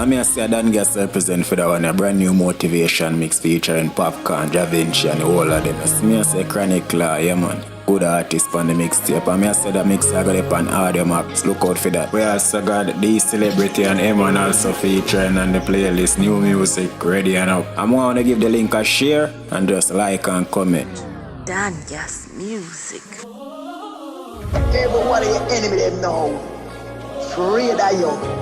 I'm here to say DonnGass represent for that one, a brand new motivation mix featuring Popcaan, Javinci and all of them. I'm here to say Chronic Law, yeah man. Good artist on the mixtape. I'm here to say that mix I got up on Audio Max. Look out for that. We also got the Celebrity and M1 also featuring on the playlist. New music ready and up. I want to give the link a share and just like and comment. DonnGass music. Everyone your enemy them know. Afraid of you.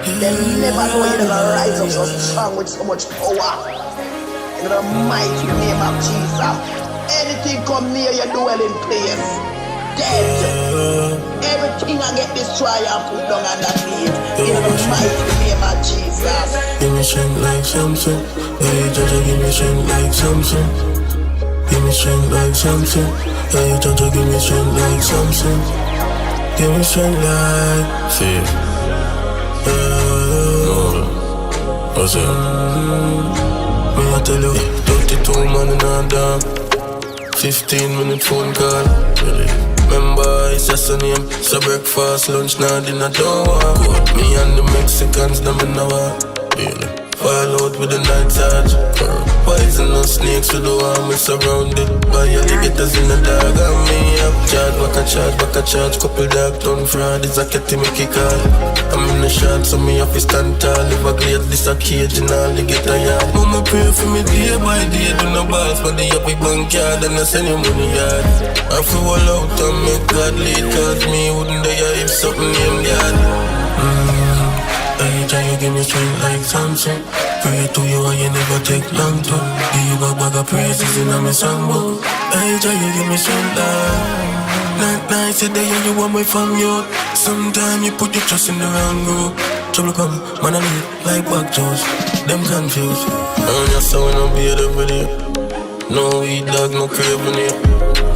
They never know you're gonna rise up so strong with so much power. In the mighty name of Jesus. Anything come near your dwelling place, dead. Everything I get destroyed and put down on that feet. In the mighty name of Jesus. Give me strength like SAMSON. Hey, Jaja, give me strength like SAMSON. Give me strength like SAMSON. Hey, Jaja, give me strength like SAMSON. Give me strength like. See it. What's it? Me I tell you, 32 man in a dam. 15-minute phone call. Really? Remember, it's just a name. So breakfast, lunch, now dinner, don't walk. Me and the Mexicans, them in the war. Really? Fall out with the night charge. Poisonous snakes with the one we surrounded by alligators in the dog. And me up back a charge. Couple dog turn fraud, it's a catty me kick all. I'm in the shot, so me have to stand tall. If I glade this a cage in alligator yard. Mama pray for me day by day. Do no balls for the happy bank card and I send you money yard. I feel all out and make God lead. Cause me wouldn't die if something named God. Hey, Jah, you give me strength like SAMSON. Pray to you and you never take long to give you a bag of praises in a me songbook. Hey, Jah, you give me strength like not nice a day you want me from you. Sometimes you put your trust in the wrong group. Trouble come, man I need like back jaws. Them confused. I'm just so when I be every day. No weed dog, no craving it.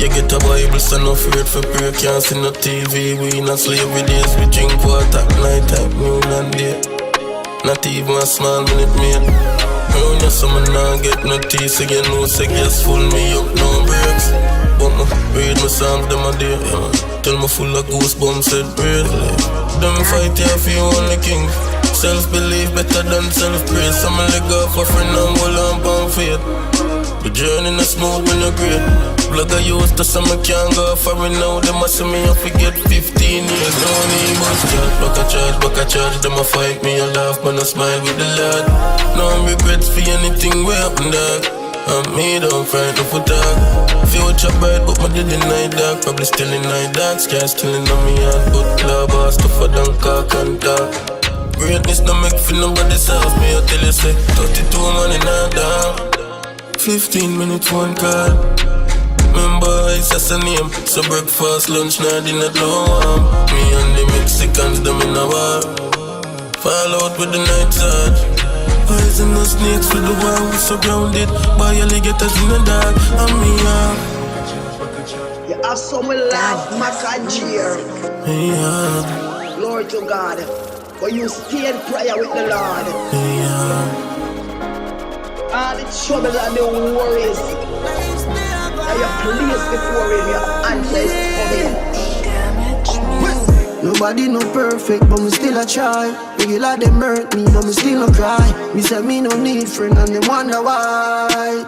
You get a Bible, so no afraid for prayer. Can't see no TV, we not slavery days. We drink water, night time, noon and day. Not even a small minute made. Round your summer now get no tea. So you know, say guess full me up, no breaks. But me read my psalms, them a day, yeah. Tell me full of goosebumps, said breathe. Them fight here for you on the king. Self-belief better than self-praise. Some leg off a friend and hold on pound faith. The journey not smooth when you're great. Plug I used to some I can't go for it now. Them a see me I forget 15 years. No need much charge, back a charge. Them a fight me, I laugh, man I smile with the lad. No regrets for anything we happen, dog. And me don't fight no for dog. Future bright, but my daily night dog. Probably still in night dog. Scars killing on me heart, but club or stuff I don't cock and talk. Greatness no make for nobody's house. Me I tell you say 32 man in a dog. 15 minutes one call. Remember it's just a name. So breakfast, lunch, now dinner don't warm. Me and the Mexicans, them in a war. Fall out with the night charge. Poisonous snakes with the one we surrounded by alligators in the dark. And me You have some love, Mac and cheer. yeah. Glory to God. But you stay in prayer with the Lord. Yeah. All the troubles and the worries that you place before him, your answer is coming. Nobody no perfect, but me still a try. Regular them hurt me, but me still no cry. Me say me no need friend and them wonder why.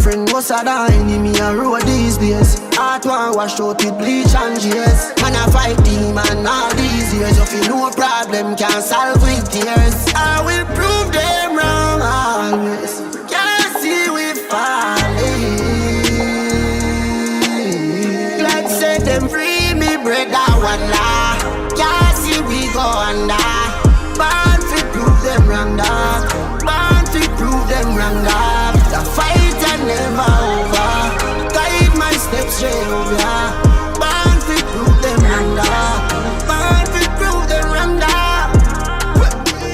Friend was a dying, me a road these days. Heart one wash out with bleach and GS. Man a fight team and all these years. If you no problem can solve with tears. I will prove them wrong always. Can't see we falling. Glad set them free, me brother one law. Can't see we go under. Born to prove them wrong dog. Born to prove them wrong dog. The fight never over. Guide my steps straight over. Born to prove them wrong dog. Born to prove them wrong dog.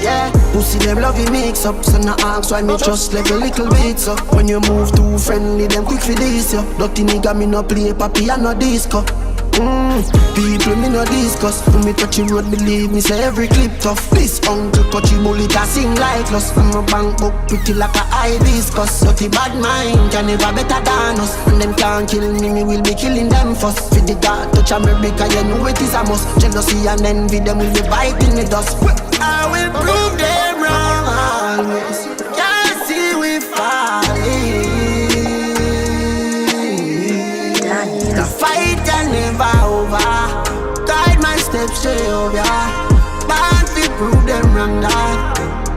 Yeah, pussy them love you mix up. So no ask why me just like a little bit so. When you move too friendly, them quick for this yo. Dirty nigga me no play papi and no disco. People me no discuss. When me touch the road, believe me, say every clip tough. This uncle touchy bullet a sing like us. I'm a bank book pretty like a hibiscus. Dirty bad mind can never better than us. And them can't kill me, me will be killing them first. For the dark touch America, you know it is a must. Jealousy and envy, them will be biting the dust. I will prove them wrong. wrong, dog.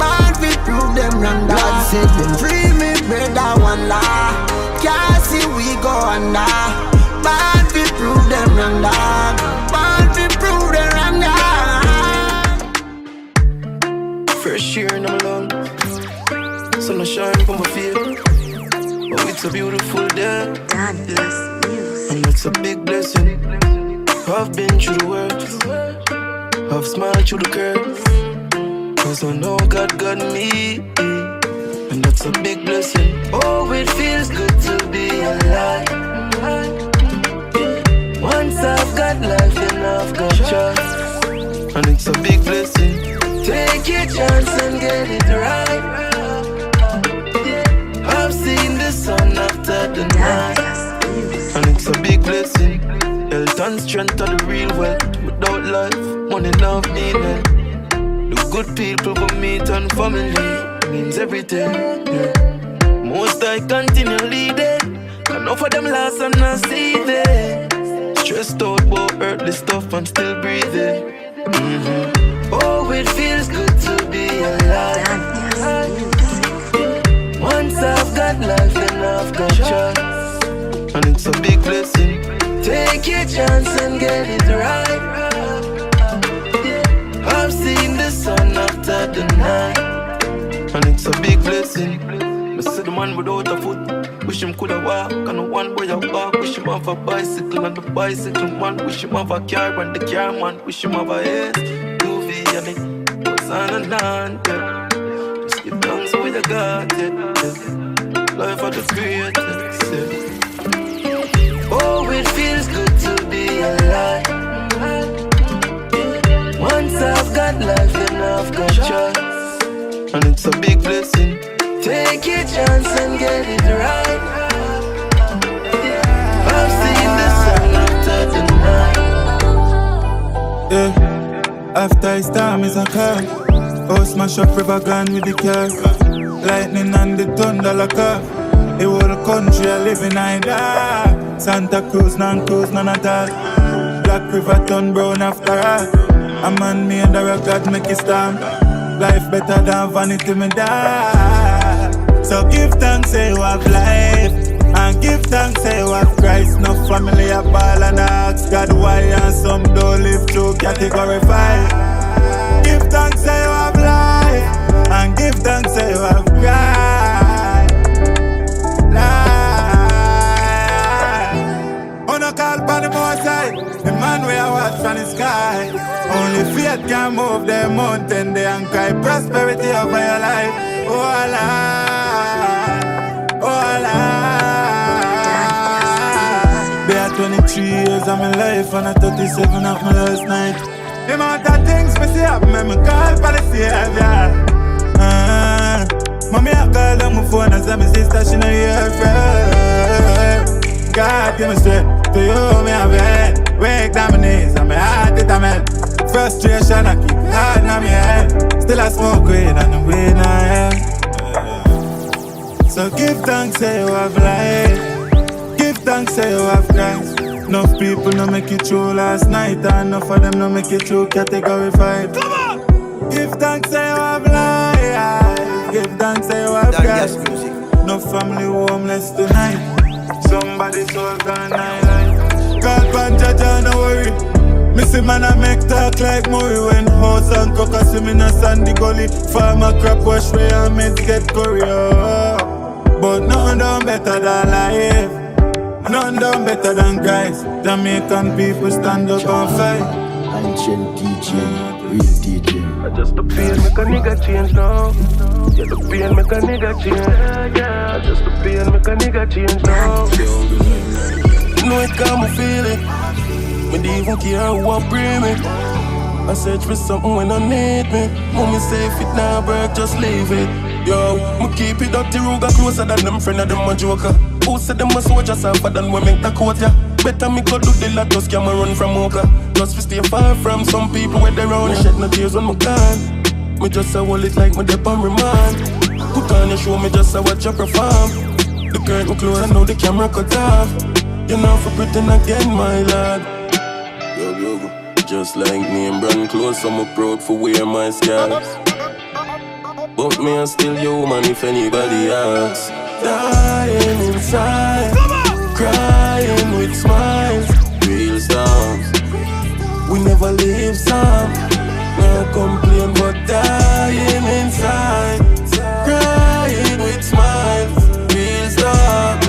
Born fi prove them wrong, dog. God said them free me, brother, one lie. Can't see we go under. Born fi prove them wrong, dog. Born fi prove them wrong, dog. Fresh air in my lungs, sun a shine from my face. Oh, it's a beautiful day. DonnGass music. And it's a big blessing. I've been through the worst, I've smiled through the curves, 'cause I know God got me, and that's a big blessing. Oh, it feels good to be alive. Once I've got life, then I've got trust, and it's a big blessing. Take your chance and get it right. I've seen the sun after the night, DonnGass music. and it's a big blessing. Health and strength are the real wealth. Without life, money, love, meaning. The good people we meet and family means everything, yeah. Most I continue leading. Enough of them lost and not see them. Stressed out about earthly stuff and still breathing. Oh, it feels good to be alive. DonnGass music. Once I've got life, then I've got trust, and it's a big blessing. Take your chance and get it right. I've seen the sun after the night, and it's a big blessing. I see the man without a foot, wish him coulda walk. And the one boy I walk, wish him have a bicycle. And the bicycle man, wish him have a car. And the car man, wish him have a SUV. And it goes on and on, yeah. Just give thanks for the God, yeah. Life of the greatest, yeah. Oh, it feels good to be alive. Once I've got life, then I've got trust, and it's a big blessing. Take your chance and get it right. I've seen the sun after the night. Yeah, after a storm is a calm. Oh, smash up river gone with the car. Lightning and the thunder like a. The whole country I live in I die. Santa Cruz, non-cruise, none at all. Black River turn brown after all. A man made a record make it stamp. Life better than vanity me die. So give thanks say you have life, and give thanks say you have Christ. No family a ball and ask God why, and some don't live through category 5. Give thanks say you have life, and give thanks say you have Christ. Call by the most high, the man we are watch from the sky. Only faith can move the mountain, they and cry prosperity over your life. Oh Allah, oh Allah. There are 23 years of my life and 37 of my last night. The amount of things me see happen, me call by the Savior. Mommy I call on my phone and say my sister she no hear from. God give me strength. To you, me have head. Wake down my knees and my heart it a melt. Frustration I keep hard in my head. Still I smoke weed and the weed I have. So give thanks say you have life. Give thanks say you have Christ. Enough people no make it through last night, and enough of them no make it through category 5. Come on! Give thanks say you have life. Give thanks say you have Christ. No family homeless tonight. Somebody soul gone night. God Panjaja, no worry. Missy man I make talk like Murray. When house and coca see me in a sandy gully. Farmer crop wash way and meds get curry. But none done better than life. None done better than Christ. Jamaican people stand up and fight. Ancient teaching, real teaching. I just the pain make a nigga change now. Yeah, the pain make a nigga change. I just the pain make a nigga change now. You know it got me feeling. Me don't even care who I bring me. I search for something when I need me. Mommy say if it now break, just leave it. Yo, me keep it up the Ruga closer than them friend of them a joker. Who said them a soldier suffer than we make the court, yeah. Better me go do the lot, just can't run from Oka. Just we stay far from some people where they round. Shed no tears when me gone. Me just a hold it like me dep on remand. Put on your show, me just a watch you perform. The curtain close and now the camera cut off. You know for pretend again, my lad. Yo, just like me and brand close, I'm proud for wear my scars. But me are still human if anybody asks. Dying inside, crying with smiles. Real songs, we never leave some. No complain but dying inside, crying with smiles. Real songs,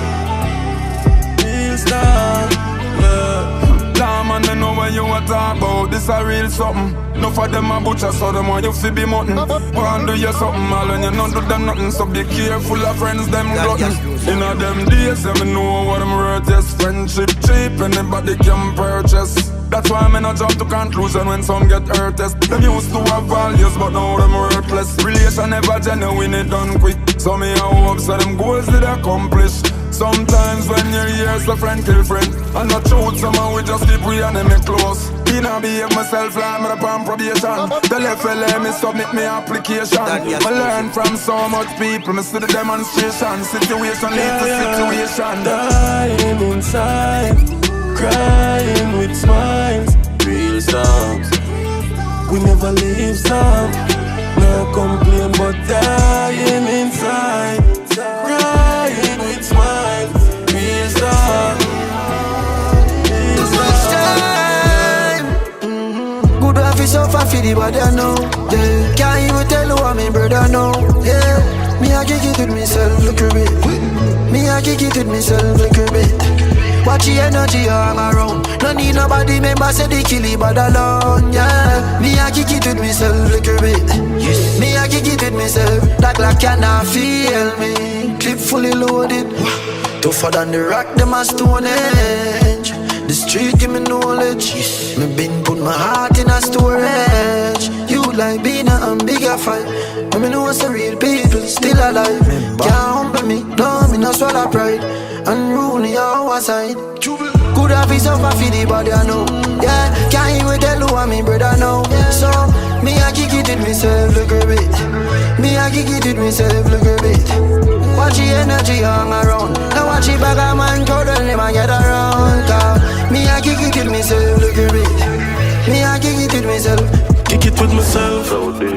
yeah. Damn, man, I know what you are talking about. This a real something. Enough of them a butcher, so them want you fi be mutton. Go and do you something, all when you not do them nothing. So be careful of friends, them glutton. In a them days, them know what I'm worth. Yes, friendship cheap, anybody can purchase. That's why I'm not jump to conclusion when some get hurt. Yes. Them used to have values, but now them worthless. Relation never genuine, it done quick. So me I hope so them goals did accomplish. Sometimes when you're here, so friend kill friend. And not truth, somehow we just keep we enemy close. I behave myself like I'm upon probation. Tell FLA me submit me application. I learn from so much people, me see the demonstration. Situation lead to situation. Dying inside, crying with smiles. Real songs, we never leave some. No complain but dying inside, crying with smiles. Real songs. Suffer for the body, I know. Yeah. Can't even tell who I'm in, brother, no. Yeah. Me, I kick it with myself, look a bit. Me, I kick it with myself, look a bit. Watch the energy hang around. No need nobody, member say they kill it, but alone. Yeah. Me, I kick it with myself, look a bit. Yes. Me, I kick it with myself. That like cannot feel me. Clip fully loaded. Tougher than the rock, them a stone edge. The street give me knowledge. Yes. Me been put my heart in a storage. You like being a bigger fight. Me know what's the real people still alive. Can't humble me, no, me no swallow pride. Unruly our side. Could have been suffer for the body, I know. Yeah, can't even tell who I'm in, brother, no. So, me I kick it with myself, look a bit. Me I kick it with myself, look a bit. Watch the energy hang around. Now watch it back a man cuddle him and get around. Me I kick it with myself, look a bit. Me I kick it with myself. Kick it with myself.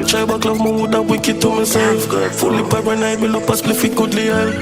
Try back love me would have wicked to myself. Fully paranoid, me look past spliff it goodly hell.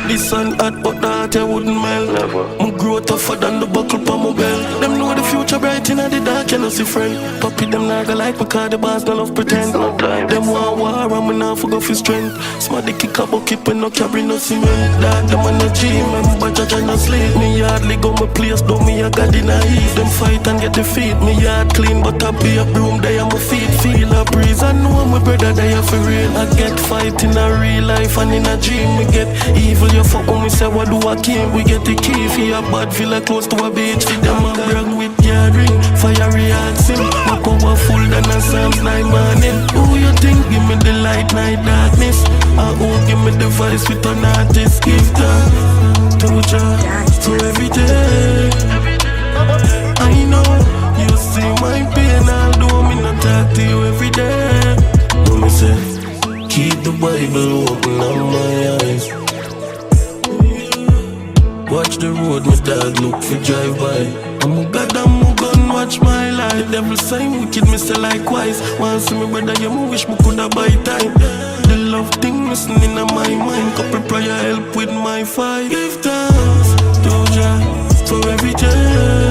This sun hot but the heart I wouldn't melt. Me grow tougher than the buckle pa my belt. Them know the future bright in the dark, you know see friend. Puppy them not go like because the boss no love pretend. Them want war and me not forget for strength. Smarty kick a bucket when no carry no cement. That them on the gym, but judge I no sleep. Me hardly go my place, though me a god in a heat. Them fight and get defeat. Me yard clean but I be a broom, they on my feet. Feel a breeze, I know my brother they are for real. I get fight in a real life and in a dream. Me get evil, you fuck when me say what do I came. We get the key for your bad feel close to a beach. Them a brag with gathering, fire reacting. My powerful than a Psalms 9 morning. Who you think give me the light, night darkness? Or who give me the voice with an artist? Give that to Jah, to every day. I know you see my pain, although me not talk to you every day. But me say, keep the Bible open on my eyes. Watch the road, my dog look for drive by. I'm a goddamn gun, watch my life. Devil sign wicked, me say likewise. Once see me brother, you me wish me coulda buy time. The love thing missing in my mind. Couple prayer help with my fight. Give thanks to Jah for every day.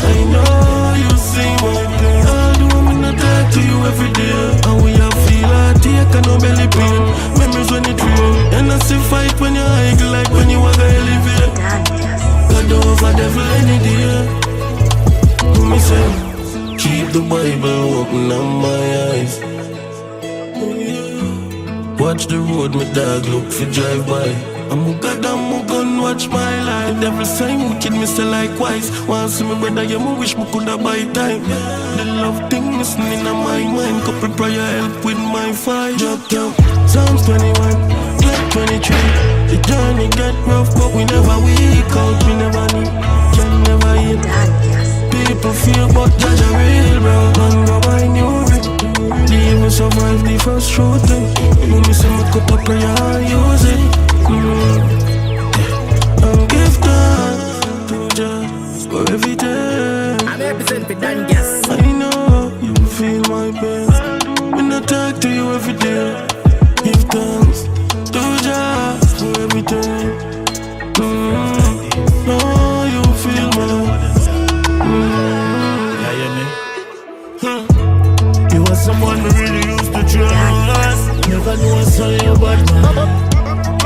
I know you see my pain. Although me not talk to you every day. And we have feel heartache and no belly pain. Memories when it rain. And I see fight when you hike like when you walk a elevate. God over devil any day. Do me say, keep the Bible open on my eyes. Watch the road, my dog look for drive by. I'm a goddamn gun, watch my life. Devil sign wicked, me say likewise. Once see me brother, you me wish me coulda buy time. The love thing missing in my mind. Couple prayer help with my fight. Drop down, Psalms 21, Glock 23. The journey get rough, but we never weak out. We never need, can never eat. People feel but judge a real bro. Man go buy new ring. Leave me survive the first shooting. You me say me cup of prayer and use it. And give thanks to Jah for every day. I'm representing DonnGass. I know you feel my pain. Me not back to you every day. Give thanks to Jah for everything. No, you feel me. You are someone who really used to trust. Never knew I saw you, but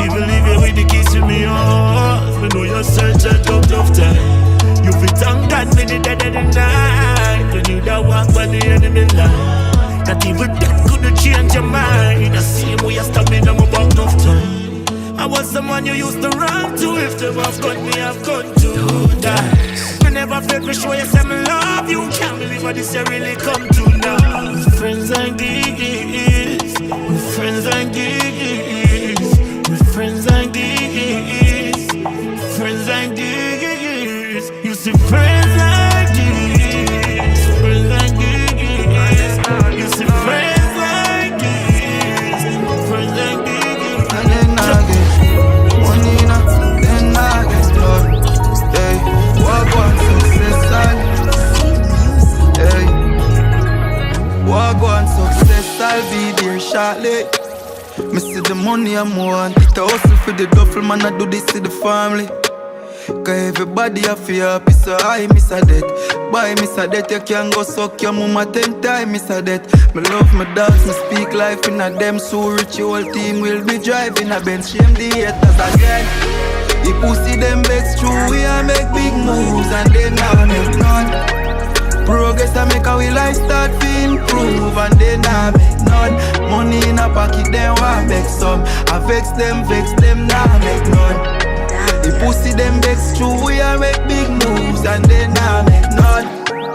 even leave you with the kiss in me heart. Me know you search a tough time. You fit thank God me the dead of the night. When you da walk by the enemy line. Not even that couldn't change your mind. I see way you stop me now about enough time. I was someone you used to run to. If them have got me, I've got to die. Me never felt me show you some love. You can't believe what this you really come to now. With friends like this, with friends like this, with friends like this, friends like this. You see friends like this, friends like this. You see friends like this, friends like this. And then I get money now, then I get blood. Hey, walk on success and hey, walk on success, I'll be there shortly. Me see the money I'm want it, I hustle for the duffel man, I do this to the family. Cause everybody have fear happy, so I miss a debt. Boy, miss a debt, you can go suck your mama 10 times, miss a debt. Me love my dogs, me speak life in a them. So rich, your whole team will be driving a Benz. Shame the haters again. The pussy them vex true, we a make big moves and they not make none. Progress I make a we life start to improve and they not make none. Money in a pocket, them want make some. I vex them, not make none. The pussy them vex true, we a make big moves and they not make none.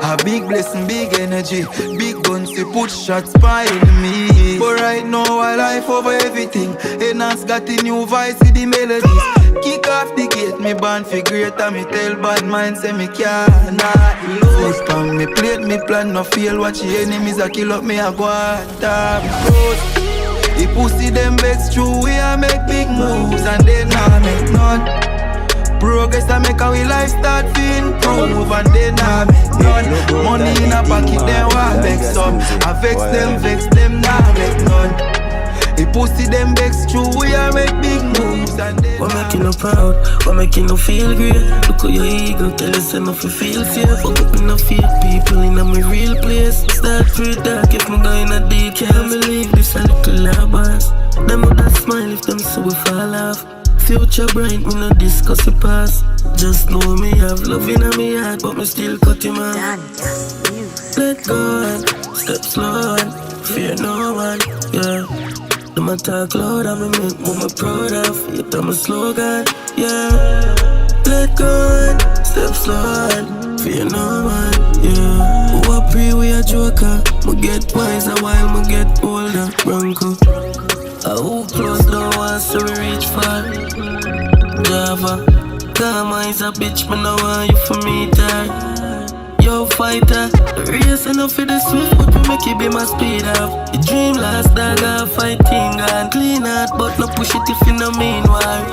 A big blessing, big energy, big guns to put shots by enemy. But right now I life over everything. Nhance got the new voice with the melodies. Kick off the gate, me born for greater. Me tell bad mind say me cannot lose. Pan me plate, me plan no fail. Watch the enemies a kill up me a go and top close. The pussy them vex true, we a make big moves and they not make none. Progress I make a we life start to improve and they not make none. Money in a pocket, them want vex some. I vex them, not make none. The pussy them vex true, we a make big moves and they what making you proud, what making you feel great. Look at your ego, tell yourself if you feel safe. Fuck up in a fake people in a my real place. Start pretty dark if me go in a deep. Can't believe this a little labas. Them would that smile if them so we fall off. Future bright, me no discuss the past. Just know me have love in me heart, but me still cut him off. Let go and step slow and fear no one, yeah. No matter cloud, I me make mama proud of. You tell me slogan, yeah. Let go and step slow and fear no one, yeah. Who a pre, we a joker. Me get wiser while me get older, Bronco. Who close the one so we reach far? Java, karma is a bitch, me no want you for me die. Yo fighter, the race enough for the swift, but we make it be my speed up. The dream last dog, I fighting and clean out, but no push it if you no meanwhile.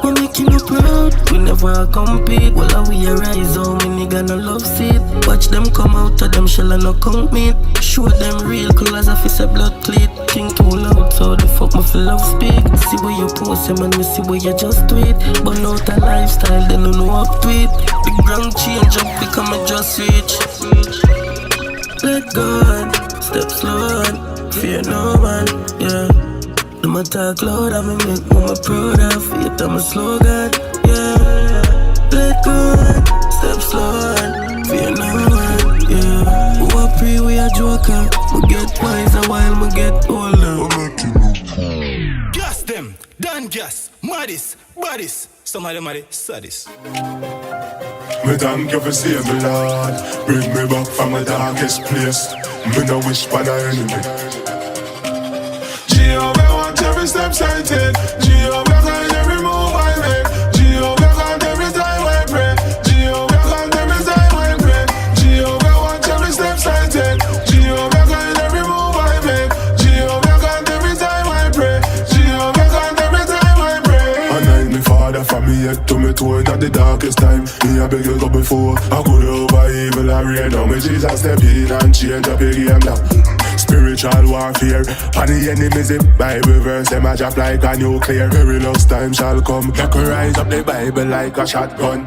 We making you proud, we never compete. Well, we arise, how many gonna love seat. Watch them come out of them shell and no count meat. Show them real colors if it's a blood cleat. Think too loud, so the fuck my feel love speak. See where you post them and me see where you just tweet. But not a lifestyle, they don't know up tweet. Big ground change up, become a just reach. Let go and step slow and fear no one, yeah. No matter cloud, I me make mama proud of. You tell me slogan, yeah. Let go and step slow and fear no one, yeah. Who a pre, we a joker. We get wiser while we get older. Gas them, DonnGass, maddest, baddest. Some of them are the saddest. Me thank you for saving me, Lord. Bring me back from the darkest place. Me no wish for the enemy. Jehovah watch every step I take. Jehovah guide every move I make. Jehovah guide every time I pray. Jehovah guide every time I pray. Jehovah watch every step I take. Jehovah guide every move I make. Jehovah guide every time I pray. Jehovah guide every time I pray. And I me father from me head to me toe at the darkest time. Me a beg you go before. I could over evil and rain. Now me Jesus step in and change up your game now. Spiritual warfare. And the enemies in Bible verse, them a drop like a nuclear. Perilous time shall come. Make her rise up the Bible like a shotgun.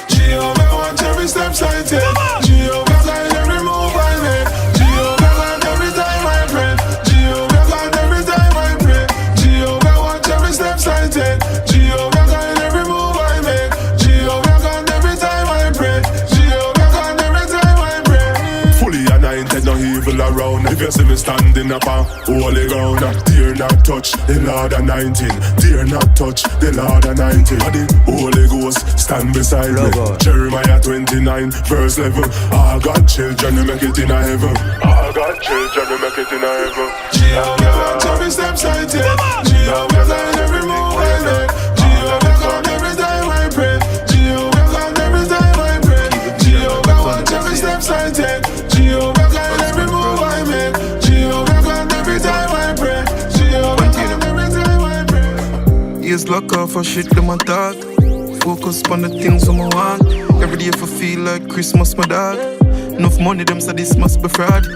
Jehovah watch every step I take. Jehovah guide every move I make. Jehovah guide every time I pray. Jehovah guide every time I pray. Jehovah watch every step I take. Jehovah guide every move I make. Jehovah guide every time I pray. Jehovah guide every time I pray. Fully anointed, no evil around. If you see me standing up on holy ground, dare not touch the Lord anointing. Dare not touch the Lord anointing. And the Holy Ghost stand beside me. Jeremiah 29 verse 11. All God children they make it in a heaven. All God children they make it in a heaven. Jehovah watch every step I take. Jehovah guide every move I make. Jehovah guide every time I pray. Jehovah guide every time I pray. Jehovah watch every step I take. Jehovah guide every move I make. Jehovah guide every time I pray. Jehovah guide every time I pray. Years lock off for shit them on talk. Focus on the things I want. Every day if I feel like Christmas, my dog. Enough money, them say this must be fraud.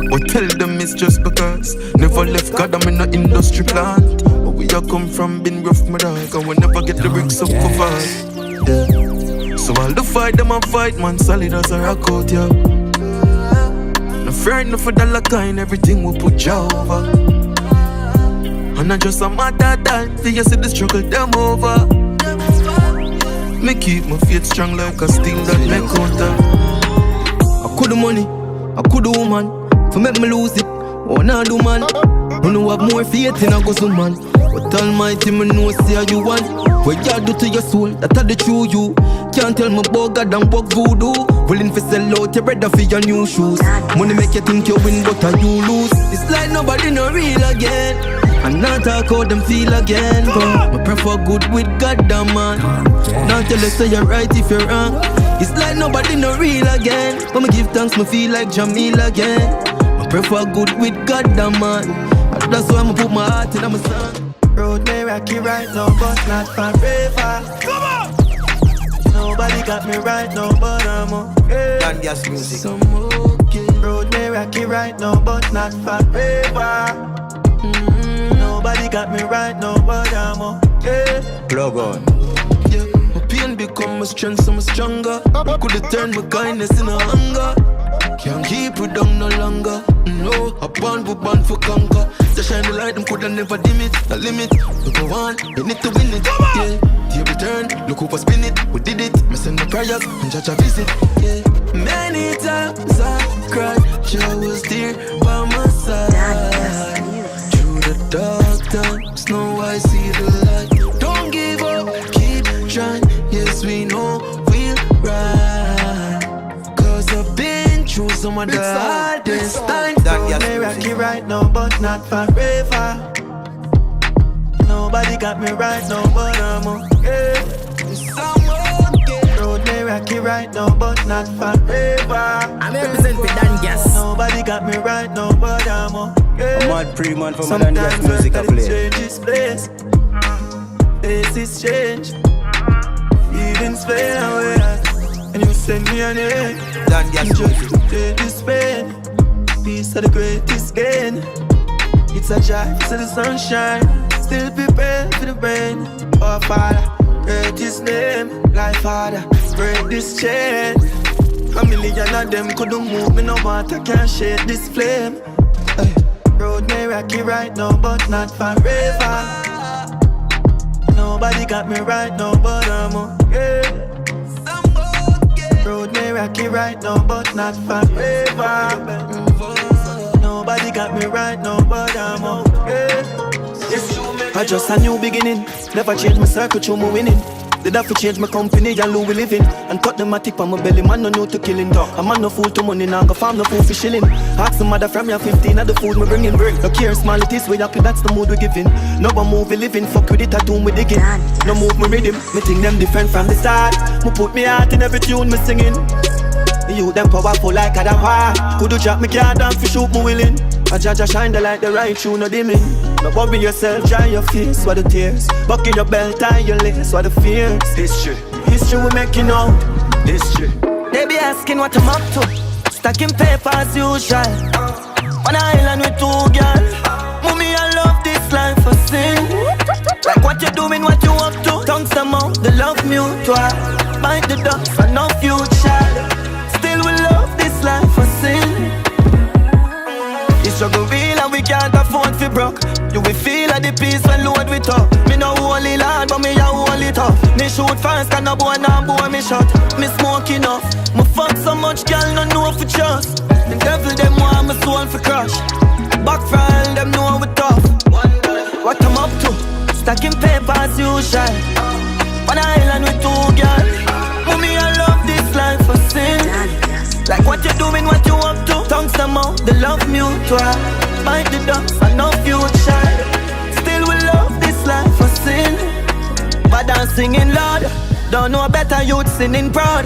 But tell them it's just because never left God, I'm in no industry plant. But we all come from been rough, my dog. And we never get the bricks up for fast. Yeah. So all the fight, them a fight, man, solid as a rock out, yeah. No fear, no for dollar kind, everything we put you over. And I just a matter of time, till you see the struggle, them over. Me keep my faith strong like a steel that make out. I could the money, I could the woman. For make me lose it, oh nah do man. You know have more faith in a go some man. But Almighty me know say you want. What you do to your soul, that are the true you. Can't tell me about God and work voodoo. Willing to sell out your bread for your new shoes. Money make you think you win but you lose. It's like nobody no real again. And not talk how them feel again. But I prefer good with God damn man. Not tell you say you're right if you're wrong. It's like nobody no real again. But me give thanks, me feel like Jahmiel again. I prefer good with God damn man. And that's why I put my heart in my song. Road may rocky right now, but not forever. Come on! Nobody got me right now, but I'm okay. DonnGass music. So I'm okay. Road may rocky right now, but not forever. Nobody got me right now, but I'm okay. Plug on. Yeah, my pain become my strength, so I'm stronger. Could've turned my kindness into hunger. Can't keep it down no longer. No, I born for conquer. Just shine the light, them coulda never dim it. The limit, we go on, we need to win it. Yeah, here we turn, look who spin it. We did it, me send the prayers and judge a visit. Yeah, many times I cried, I was there by my side. Through the dark times, now I see the light. Don't give up, keep trying. Yes, we know we'll ride. Cause I've been through some of the hardest times. Don't rocky right now, but not forever. Nobody got me right now, but I'm okay. Road may rocky right now, but not forever. I'm representing DonnGass. Nobody got me right now, but I'm okay. I'm mad pre-man for my DonnGass music I play. Change this place. Places change. Feelings fade away. And you send me an egg. DonnGass music. Change this pain. Peace of the greatest gain. It's a drive to the sunshine. Still prepare for the rain. Oh Father, break this name. Like Father, break this chain. A million of them couldn't move me no matter. Can't shade this flame. Hey. Road may rocky right now, but not forever. Nobody got me right now, but I'm okay. Road may rocky right now, but not forever. Nobody got me right now, but I'm okay. I just a new beginning. Never change my circle, through my winning. Did I change my company and who we living? And cut the matic on my belly, man no new to killing. A man no fool to money, now go farm no fool for shilling. Ask the mother from your 15 of the food me bringing. No care small it is, we happy that's the mood we giving. No one move we living, fuck with it, I do we digging. No move me rhythm, me think them different from the start. Me put me heart in every tune me singing. You them powerful like a war. Could you drop me car down for shoot me willing? I judge shine the light the right through no dimming. No worry yourself, dry your face, what the tears. Buckle your belt, tie your lace, what the fears. History we making out. History. They be asking what I'm up to. Stacking paper as usual. On an island with 2 girls. Mommy, I love this life for sin. Like what you doing, what you up to. Tongues them out, the love mutual. Bite the dust for no future. Still we love this life for sin. The struggle real and we can't afford to broke. You will feel at the peace when load we talk. Me no holy lad, but me a hold it up. Me shoot fast, can no boy now boy me shot. Me smoke enough. Me fuck so much girl, no know for trust. The devil them want my soul for crush. Backfire, them know we tough. What I'm up to? Stacking paper as usual. On an island with 2 girls. Mommy, I love this life for sin. Like what you doing, what you up to. Tongues them out, the love mutual. Bite the dust and no future. Still we love this life for sin. But I'm singing loud. Don't know better youth sinning proud.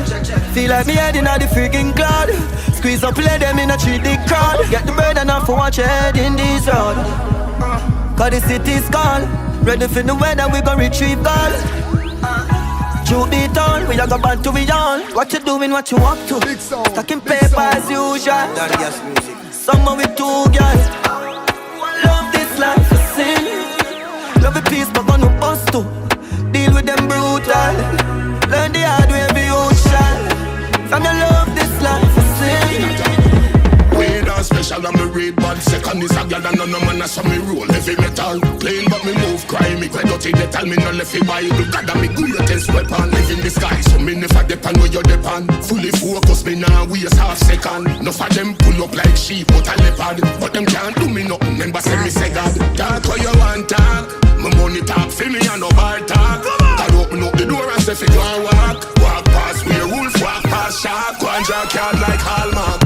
Feel like me head in the freaking cloud. Squeeze up, play them in a 3D crowd. Get the burden off for watch your head in this road. Cause the city's call. Ready for the weather, we gon' retrieve gold. Truth be told, we a go back to we all. What you doing, what you up to? Stacking paper as usual. Summer with 2 girls. Love this life for sin. Love a peace, but gonna bust too. Deal with them brutal. Learn the hard way, be ocean. From your love this life for sin. Weird and special and me read bad. Second is a girl and none of man a some me roll heavy metal. Plain but me move cry. Me quite dirty they tell me no left it Bible. God and me greatest weapon. Live in the sky so me never depend where you depend. Fully focus me now waste half second. Enough of them pull up like sheep out a leopard. But them can't do me nothing. Remember say me say God. Talk what you want talk. My money talk for me and no bar talk. God open up the door and say fi go and walk. Walk past where wolf walk past shark. Go and draw card like Hallmark.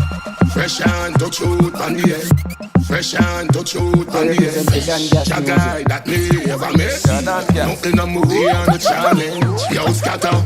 Fresh and touch out on the head. Fresh and touch out on the head. A guy that me ever met. Nothing a movie and a challenge. Yo, scatter.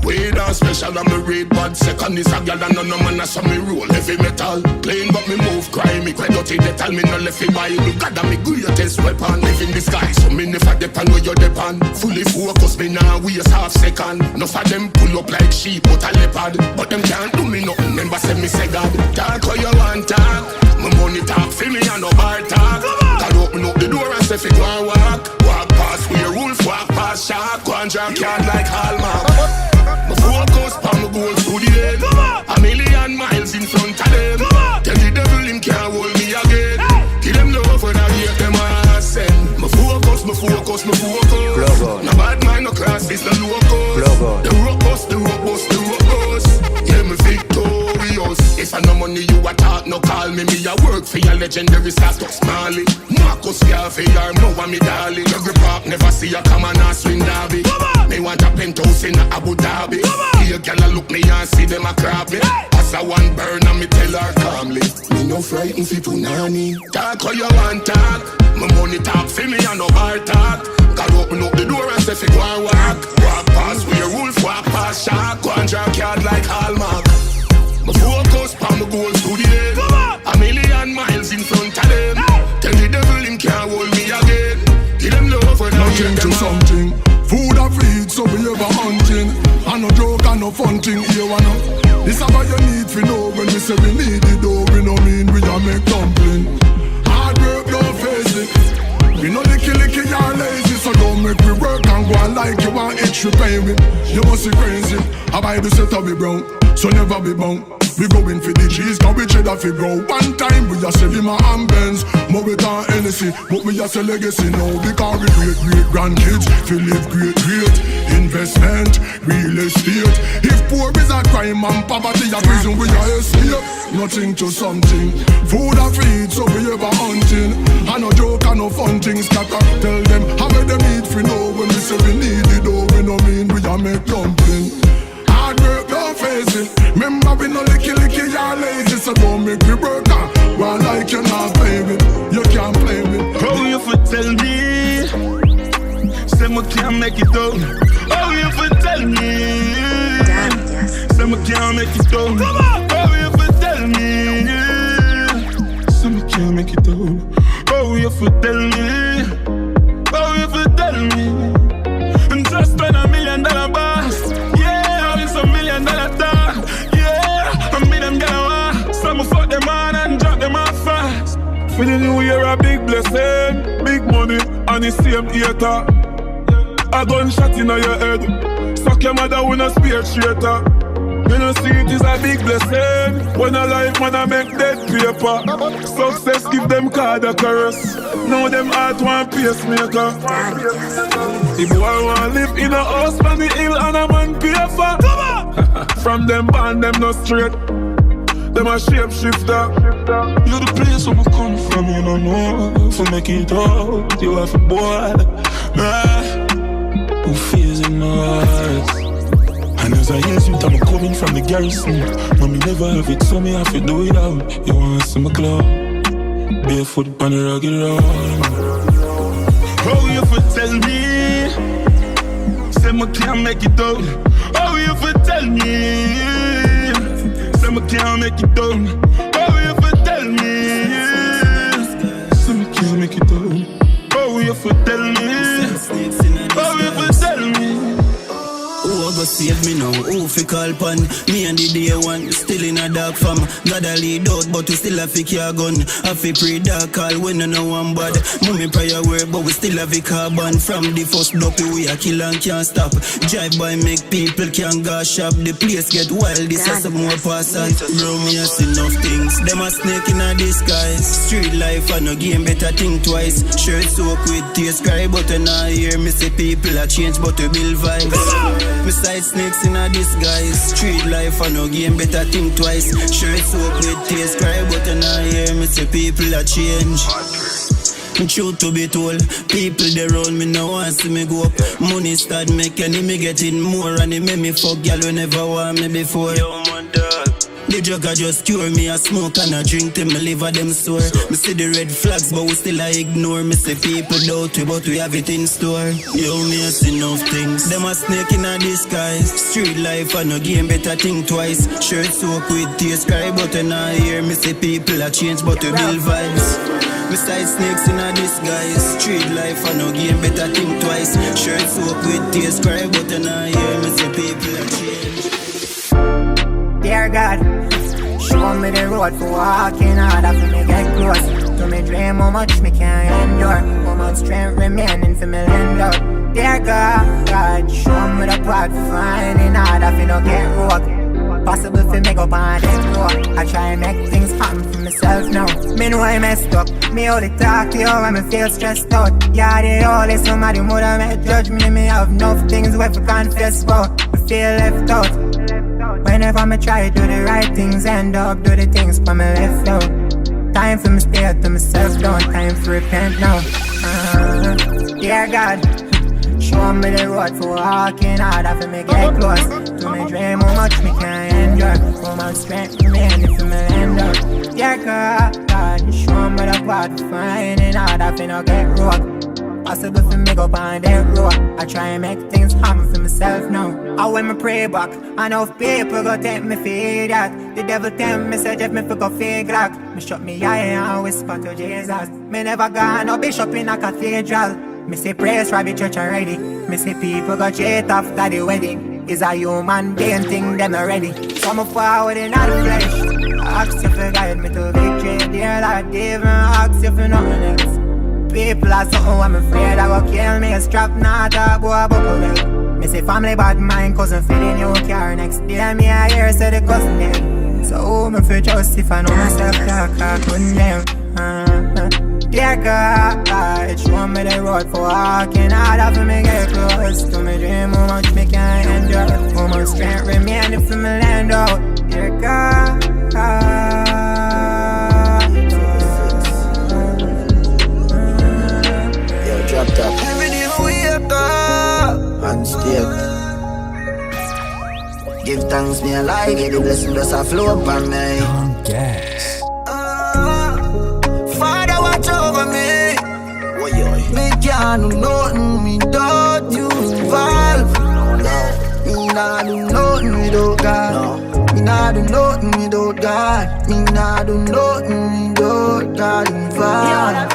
Weird and special and me read bad. Second is a girl and none of man a some me roll heavy metal. Plain but me move cry. Me quite dirty they tell me no left it Bible. God and me greatest weapon. Live in the sky so me never depend where you depend. Fully focus me now waste half second. Enough of them pull up like sheep out a leopard. But them can't do me nothing. Remember say me say God. Talk what you want talk. My money talk for me and no bar talk. God open up the door and say fi go and walk. Walk past where wolf walk past shark. Go and draw card like Hallmark. My focus on my goals to the end. A million miles in front of them. Tell the devil him can't hold me again. Give them the offer that hate them I send. My focus, my focus, my focus. No bad mind, no class, this no locus. The rock bust, the rock bust, the rock bust. Yeah, me victorious. If I no money you a talk, no call me. Me a work for your legendary status, Marley. Marcus Garvey, arm no one me darling. Every park never see a come and a swing derby. Me want a penthouse in Abu Dhabi. Here gyal a look me and see them a crab me. As a one burn and me tell her calmly. Me no frightened fi punani. Talk how you want talk. My money talk for me and no bar talk. God open up the door and say fi go and walk. Walk past where wolf walk past shark. Go and draw card like Hallmark. My focus on my goals to the end. A million miles in front of them. Tell the devil him can't hold me again. Give them love for them. Nothing to something. Food a feed, so we ever hunting. And no joke and no fun thing here and now. This is what you need to know. When we say we need it though, we no mean we a make dumpling. Hard work, don't face it. We know licky you're lazy. So don't make me work and go on like you want itch you pay me. You must be crazy. I buy the set of be brown, so never be bound. We going for the cheese, cause we cheddar fi grow. One time we a sell him a ambulance. More with our NSC, but we a sell legacy now. Because we great grandkids, fi live great. Investment, real estate. If poor is a crime and poverty a prison, we a escape. Nothing to something. Food a feed, so we ever hunting. And no joke and no fun things. Scatter, tell them how them need fi know. When we say we need it though, we no mean we a make dumpling. Hard work, don't face it. Remember we no licky you're lazy. So don't make me work out. Well like you're not playing it. You can't play me. How you for tell me? Say me can't make it down. How you for tell me? Say me can't make it down. How you for tell me? Say me can't make it down. How you for tell me? How you for tell me? Just spend $1 million boss. Yeah, it's $1 million talk. Yeah, I mean them get a so me fuck them on and drop them off fast. a big blessing, big money, and the same hater. A gunshot in your head, suck your mother with a spear traitor. You know see it is a big blessing when a life man a make dead paper. Success give them card a caress. Now them heart want pacemaker. The boy want live in a house on the hill and a man pay for. From them band them no straight. Them a shapeshifter. You the place where I come from, you don't know. For make it out, you have a boy. Who feels in my eyes? And as I use it, I'm coming from the garrison. Mommy never have it, so me have to do it out. You wanna see my club? Barefoot on the rugged road. How you for tell me? Say me can't make it out. How you for tell me? Say me can't make it out. How you for tell me? Say me can't make it out. How you for tell me? How you for tell me? Who go save me now? Who fi call pan? Me and the day one still in a dark farm. God a lead out, but we still have fi carry gun. Have fi pre-dark call when no one bad. Mummy prior word, but we still have a carbon. From the first dopey we a kill and can't stop. Drive by make people can't go shop. The place get wild, this has some more passing. Bro, me has enough things. Them a snake in a disguise. Street life and no game, better think twice. Shirt soak with taste cry, but I not hear me say people a change, but we build vibes. Besides snakes in a disguise. Street life and no game, better think twice. Shirt soak with taste cry, but I not hear me say people a change. Truth to be told, people they round me now want see me go up. Money start making me getting more, and it make me fuck y'all who never want me before. Yo, man, dog. The drug a just cure me, I smoke and I drink till me liver them sore. Me see the red flags, but we still I ignore. Me say people doubt we, but we have it in store. Yo, me a see enough things. Them a snake in a disguise. Street life and no game, better think twice. Shirt soak with taste cry, but I not hear me say people a change, but we build vibes. Besides snakes in a disguise. Street life and no game, better think twice. Shirt soak with taste cry, but I not hear me say people a change. Dear God, show me the road for walking hard after me get close to me dream how much me can endure, how much strength remaining for me land out. Dear God, show me the path for finding hard after no get rogue. Possible for me go on that road. I try and make things happen for myself now. Me know I messed up. Me only talk to you when me feel stressed out. Yeah, they only somebody would have made judge me. Me have enough things where to confess about. I feel left out. Whenever me try to do the right things, end up do the things for me left out. Time for me stay out to myself down. Time for repent now. Dear God, show me the road for walking hard after me get close to me dream how much me can endure, how much strength remaining for me end up. Dear God, show me the path for finding hard after no get rogue. Possible for me go on that road. I try and make things happen for myself now. I when me pray back, I know people go take me for that. The devil tell me say if me for go fake rock. Me shut me eye and whisper to Jesus. Me never gone no bishop in a cathedral. Me say praise for the church already. Me say people go cheat after the wedding. Is a human being thing them already. So me forward in the flesh. Ask you for guide me to victory, dear Lord. Even ask you for nothing else. People are something I'm afraid I go kill me. Strap not a boy buckle them. Me say family bad mind, cousin feeling new car. Next day me I hear say the cousin them. So who me feel just if I know myself I couldn't them. Dear God, show me the road for walking hard after me get close to me dream how much me can endure, how much strength remaining for me land out. Dear God, drop top. Every day we wake up And state. Give thanks me alive, get the blessing just a flow upon me. DonnGass. Father watch over me. Me can't do nothing without you involved. Me nah do nothing without God. Me nah do nothing without God. Me nah do nothing without God involved.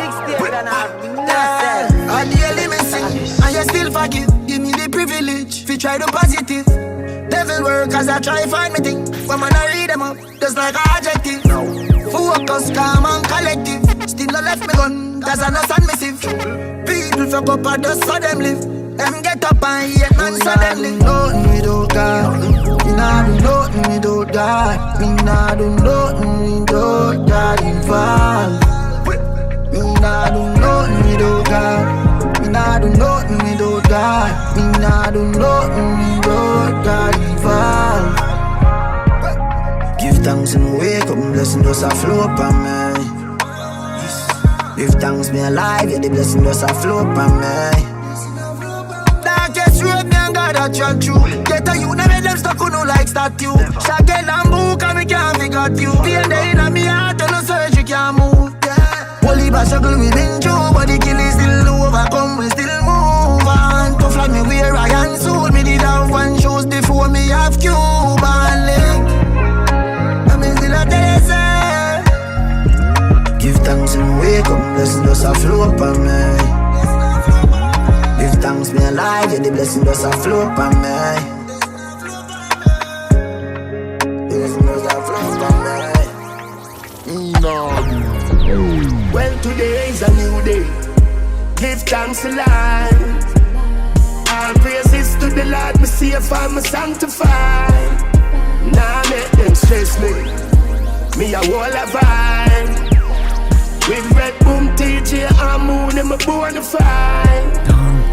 I daily missing, and you still forgive. Give me the privilege, fi try the positive. Devil work as I try find me thing. But man I read them up, just like an adjective. Focus, calm and collective. Still no left me gun, cause I no stand missive. People fuck up and just so them live. Them get up and hate man so them live. Nothing without God. Me nah do nothing without God. Me nah do nothing without God involved. Me nah do nothing without God. Me nah do nothing without God. Me nah do nothing without God involved. Give thanks and wake up, blessing just a flow upon me. Give thanks me alive, yeah, the blessing just a flow upon me. Darkest road, me and God a track through. Get a youth, never them stuck on no like statue. Shaggy and book, and me can't figure you. Pain there in me heart, and no surgery can't move. Holy bad struggle we been through, but the kill is still overcome, we still move on. Tough like me wear iron suit, me did have one shoes before me have Cuban link. I mean still a desert. Give thanks and wake up, blessing just a flow upon me. Give thanks me alive, yeah, the blessing just a flow upon me. The blessing just a flow upon me. No. Well, today is a new day. Give thanks to life. All praises to the Lord, me safe and me sanctified. Nah, make them stress me. Me a wall of vibe. With red boom, TJ and moon, and me born to fight.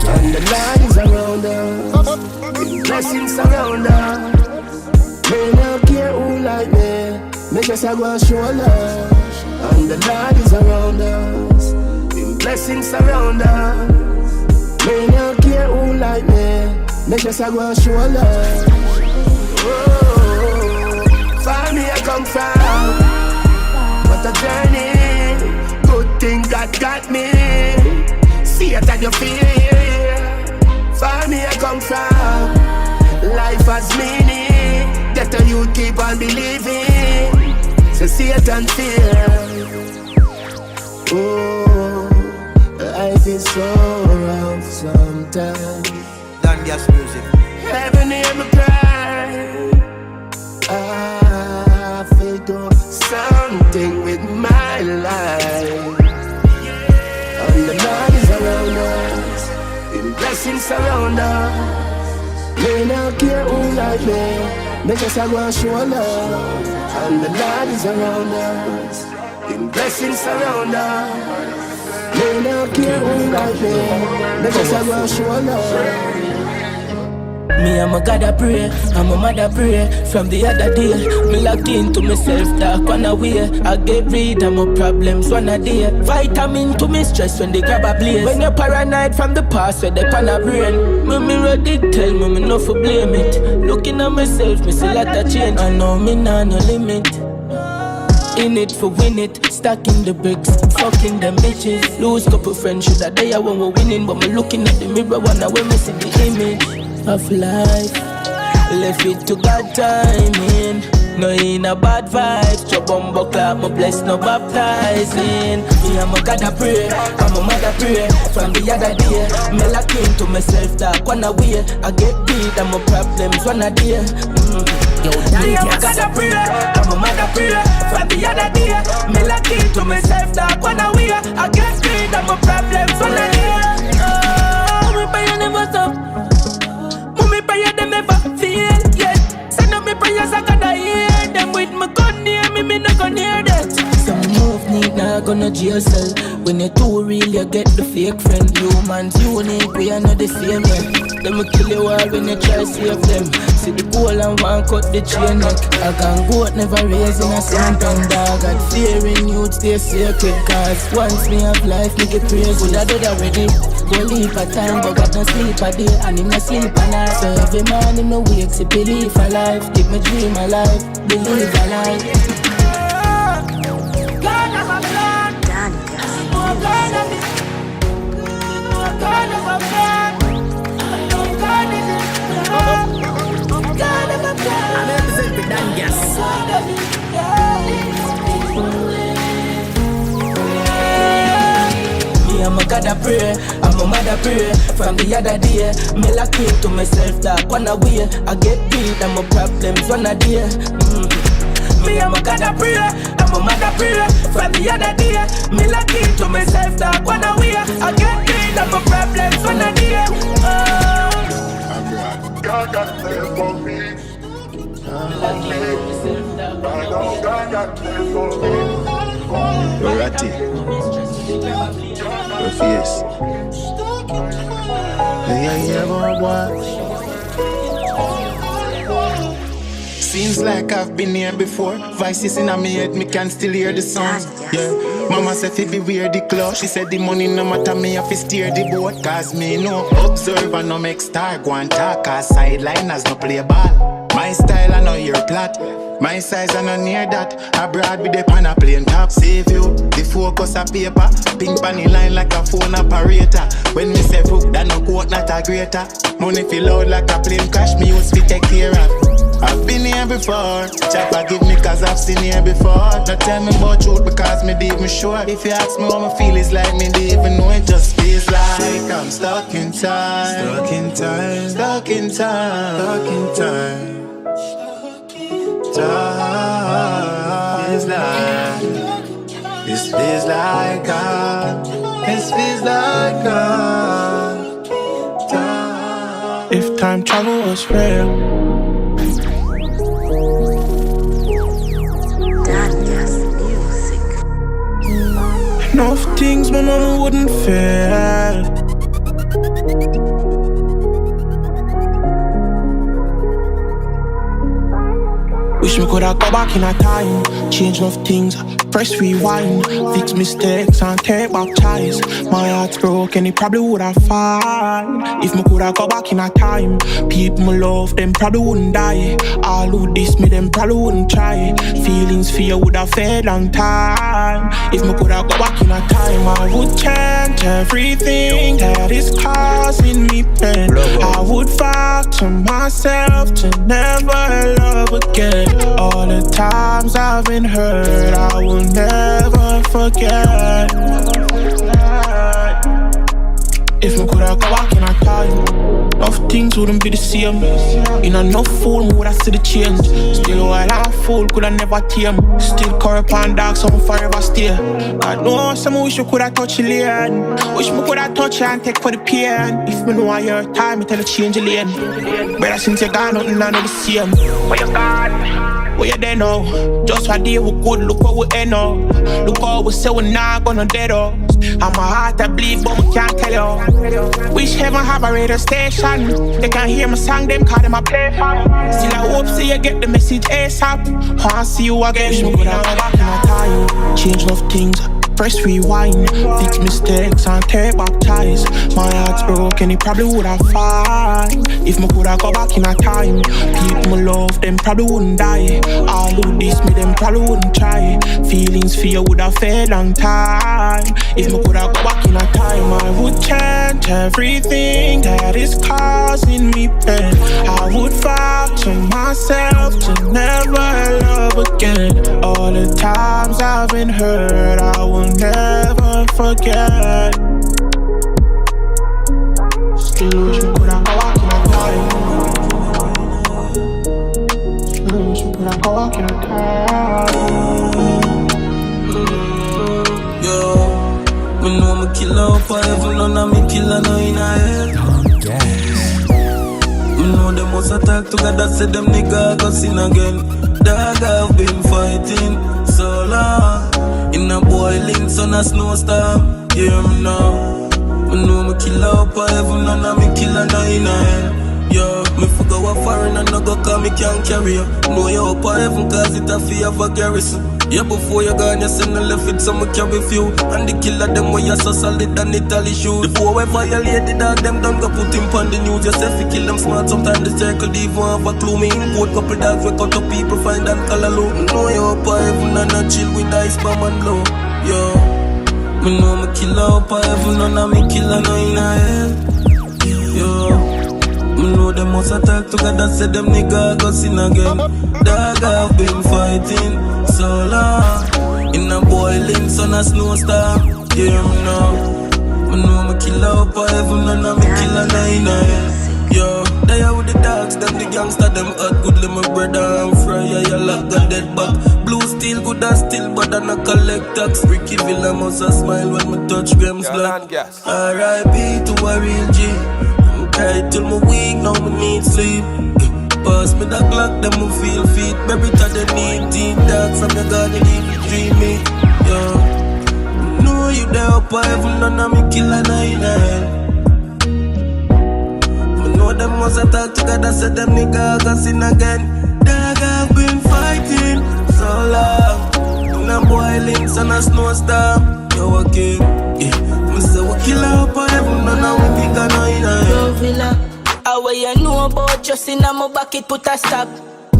And the Lord is around us. Blessings surround us. Me not care who like me. Me just a go and show love. And the Lord is around us. In blessings surround us. Me not care who like me. Me just a go and show love. Oh, far me I come from. What a journey. Good thing God got me. See it at your feet. Far me I come from. Life has meaning. Get a youth keep on believing. So see it and fear. Oh, life is so rough sometimes. DonnGass music. Heaven hear me cry. I feel do something with my life. And the Lord is around us. In blessings surround us. Me not care who like me. Me just a go and show love. And the Lord is around us. In blessings surround us. Me not care who like me. Me just a go and show love. Me and my God I pray, and my mother pray. From the other day, me locked into myself, dark one away. I get rid of my problems one a day. Vitamin to me stress when they grab a blaze. When you're paranoid from the past, where they pan a brain. Me mirror did tell me no for blame it. Looking at myself, me see lot of change. I know me nah no limit. In it for win it, stacking the bricks, fucking them bitches. Lose couple friends, should I die when we're winning? But me looking at the mirror, wanna when me see the image of life. Left it to God timing. No in a bad vibes. Chop clap, my bless no baptizing. Me and my God I pray, and my mother pray. From the other day, me lock into myself dark one away. I get rid of my problems one a day. Yo, me and my God I pray, and my mother pray. From the other day, me lock into myself dark one away. I get rid of my problems one a day. Oh, me pray never stop. Me prayer them never fail, yeah. Send up me prayers I gotta hear them. With my gun near me, me not gonna hear that. Some move need not gonna jail cell. When you're too real, you get the fake friend. Humans unique, we are not the same, yeah. Them will kill you all when you try to save them. See the goal and one cut the chain neck. I can goat never raise in a something dog. Got fear in youth, stay sacred. Cause once me have life, me get praise. Would I do that already? Go leave a time, but got no sleep a day. And him no sleep a night. So every morning me wake, see believe alive. Take my dream alive, believe alive. God of a plan. Oh God of it. Oh God of a plan. Oh God of it. Oh God of a plan. I'm representing DonnGass. I'm a God I pray, I'm a mother pray. From the other day, me lock into myself dark one away. I get rid of my problems one a day. Me and my God I pray, and my mother pray. From the other day, me lucky to myself that one away. I get rid of my problems when I day. God got there for me. I know God got there for me. Ratty. Your face. Yeah, boy. Seems like I've been here before. Voices in my head, me can still hear the sounds. Yeah. Mama said fi beware the clock. She said the money no matter, me have to steer the boat. Cause me no observe and no make star. Go and talk, cause sideliners no play ball. My style I know your plot. My size I no near that. Abroad with the pan a plane top. Save you, the focus a paper. Pink panny line like a phone operator. When me say book, that no quote not a greater. Money feel loud like a plane crash, me use fi take care of. I've been here before. Chopper give me cause I've seen here before. Don't tell me about truth because me deep me sure. If you ask me how I feel, it's like me deep even know it just feels like I'm stuck in time. Stuck in time. Stuck in time. Stuck in time. This feels like God. This feels like God. If time travel was real, enough things my mama wouldn't fail. Wish me coulda go back in a time, change enough things, press rewind, fix mistakes and take back ties. My heart's broken, it probably woulda fine. If me coulda go back in a time, people me love, them probably wouldn't die. All who diss me, them probably wouldn't try. Feelings for you woulda fade long time. If me coulda go back in a time, I would change everything that is causing me pain. I would vow to myself to never love again. All the times I've been hurt, I will never forget. If me coulda go back in a time, enough things wouldn't be the same. In enough fool, me woulda see the change. Still while I'm full, coulda never tame. Still corrupt and dark, so I'm forever stay. I know some wish you coulda touch the lane. Wish me coulda touch and take for the pain. If me know your time, me tell you change the lane. Better since you gone, nothing I know the same. Where you gone? Where you there now? Just one day we good, look what we end up. Look how we say we not gonna dead us. And my heart that bleed, but we can't tell you. Wish heaven have a radio station. They can hear my song, them call them a play fan. Still I hope see you get the message ASAP. Wanna see you again. Wish me coulda go back in a time, change enough things, press rewind, fix mistakes and take back ties. My heart's broken, it probably woulda fine. If me coulda go back in a time, people me love, them probably wouldn't die. All who diss me, them probably wouldn't try. Feelings for you woulda fade long time. If me coulda go back in a time, I would change everything that is causing me pain. I would vow to myself to never love again. All the times I've been hurt, I will never forget. Still wish me coulda go back in a time. Still wish me coulda go back in a time. Yo, me know me kill out for heaven, none of me killer no in a hell. Me know them must attack together, say them nigga go sin again. Dog I've been fighting so long. In a boiling sun, a snowstorm. Hear me now. Me know me kill up for heaven, and me killer no in a hell. Yo, me forgot what foreign and no go cause me can't carry you. Know you up for heaven cause it a fear of a garrison. Yeah, before you gone, you send a left it, so me carry few. And the killer them where you so solid and Italy shoes. Before we violate the dog, them done go put him on the news. Yourself you kill them smart, sometimes the circle even have a clue. Me import couple dogs, we cut up people, find and call a low. Know you up for heaven and not chill with ice bomb and low. Yo, me know me killer up for heaven and me killer no in a hell. Yo, me know them must attack together, say them nigga go sin again. Dog I've been fighting so long. In a boiling sun, a snowstorm. Hear me now. Me know me kill up for heaven and me killer no in a hell. Yo, they are with the dogs, them the gangster, them hot good, my brother and fry. you lock the dead back. Blue steel good and still, but I not collect tax. Ricky Villa must a smile when me touch grams black. R.I.P. to a real G. I'm tired till my weak, now me need sleep. Pass me the clock, them me feel feet. Baby, to the need team dogs, I'm gonna leave you dreaming. Yo, know you there up a heaven, none of me kill a 9-9. Know them must have talk together, so them niggas can sin again. Dog, I've been fighting so long. In a boiling sun, a snowstorm. Yo, okay, yeah. Me say we kill up on heaven, none of we think I know in a Yo, Villa, how you know about just in a my bucket put a stop.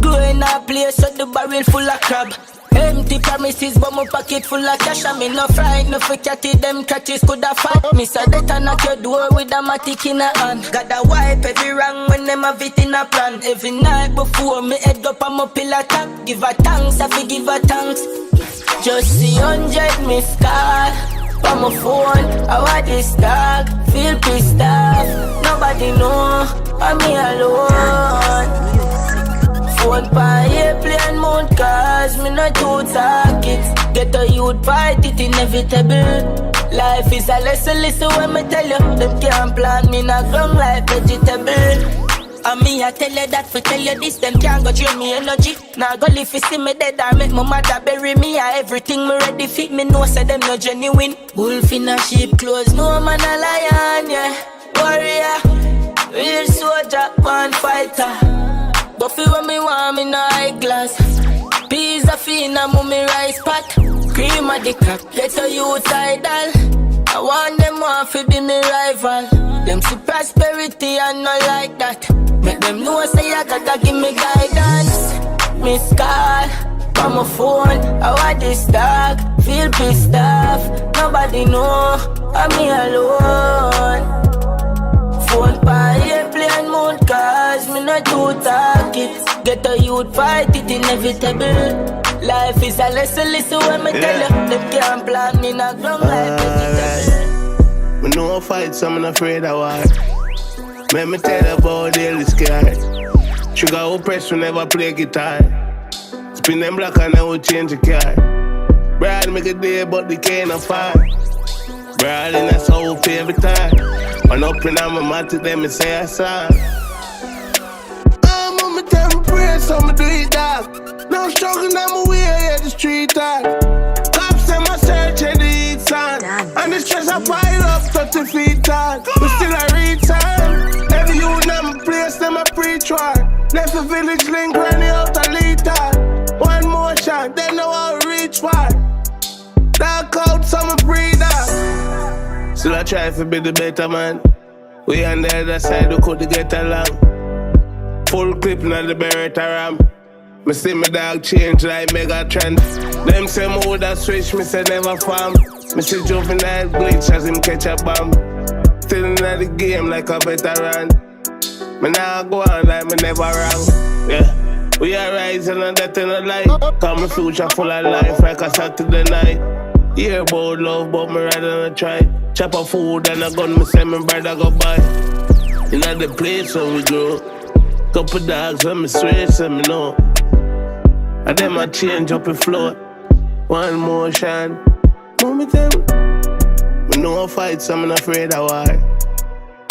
Go in a place with the barrel full of crab. Empty promises, but my pocket full of cash. I mean, no fright, no for catty, them catches could have fight. Me say that I knock your door with a matic in a hand. Gotta wipe every wrong when them have it in a plan. Every night before me head up on my pillar top. Give her thanks, I fi give her thanks. Just see 100 missed call on my phone, I want this dog. Feel pissed off, nobody know, I'm me alone. Phone by airplane mount cause me not too talk it. Get a youth fight it inevitable. Life is a lesson, listen when me tell you. Them can't plant me not ground like vegetable. And me I tell you that for tell you this. Them can't go drain me energy. Now go live you see me dead or make my mother bury me. I everything me ready fit me know say them no genuine. Wolf in a sheep clothes, no man a lion, yeah. Warrior, real soldier, one fighter. Buffy when me want me no eyeglass. Pizza fina mummy rice pot. Cream of the crop, get a youth idol. I want them off to be me rival. Them see prosperity and not like that. Make them know say I gotta give me guidance. Miss call on my phone, I want this dog. Feel pissed off, nobody know, I'm me alone. Phone by airplane mode cause me not too talk it. Get a youth fight it inevitable. Life is a lesson, listen when me tell you. Them can't plan me not ground like vegetable. Me know a fight so I'm not afraid of war. Let me tell you about daily scared. Sugar who press will never play guitar. Spin them black and I will change the car. Brad make a day but the can't afford. Brad in a soul every time. When up in my mouth, them and say I saw. I'm on my temper, so I'ma do it dog. No struggle, I'm away at the street dog. Cops in my search at the heat sun. And the stress I pile up 30 feet tall. But still I reach time. Every youth in my place, them a preach war. Left the village link, running out a lethal. One more shot, they know how to reach far. Dark out, summer breather. Still I try to be the better man. We on the other side, we could get along. Full clip now the Beretta Ram. Me see my dog change like Megatron. Them say me woulda switch, me say never farm. Me see Juvenile glitch as him catch a bomb. Still in the game like a veteran. Me now go on like me never wrong. Yeah, we are rising and that in a light. Cause my future full of life like a Saturday night. Hear about love, but me rather not try. Chop a food and a gun, me say my brother go buy. In the place where we grow. Couple dogs when me swear, so me know. And then I change up the floor. One motion. Mommy tell me. Me know I fight, so I'm not afraid of war.